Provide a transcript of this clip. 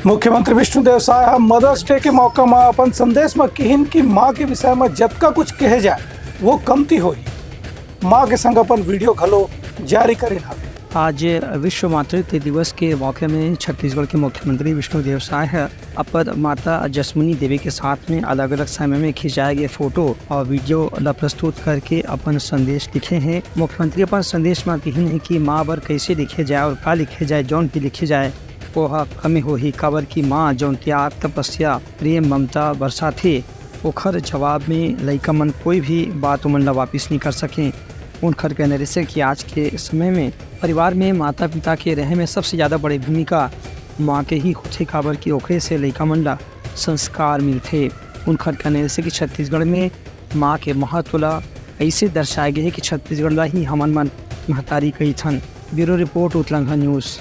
मुख्यमंत्री Vishnudeo Sai mother's day के मौका में अपन संदेश में किहिन की माँ के विषय में जतका कुछ कहे जाए वो कमती हो। माँ के संग अपन वीडियो घलो जारी करे। आज विश्व मातृत्व दिवस के मौके में छत्तीसगढ़ के मुख्यमंत्री विष्णुदेव साय अपर माता जसमुनी देवी के साथ में अलग अलग समय में खिंचाए गए फोटो और वीडियो प्रस्तुत करके अपन संदेश लिखे हैं। मुख्यमंत्री अपन संदेश में कही है कि माँ बर कैसे लिखे जाए और का लिखे जाए, जौन भी लिखे जाए वह कमी हो ही काबर की माँ जौन त्याग तपस्या प्रेम ममता बरसा थे ओखर जवाब में लइका मन कोई भी बात उमन ला वापिस नहीं कर सकें। उनखर कहने से कि आज के समय में परिवार में माता पिता के रहे में सबसे ज़्यादा बड़ी भूमिका माँ के ही होथे, काबर की ओखरे से लइका मन ला संस्कार मिलते। उनखर कहने से कि छत्तीसगढ़ में माँ के महत्व ला ऐसे दर्शाए गए कि छत्तीसगढ़ ला ही हमन मन महतारी कही थन। Bureau report Uttarakhand news.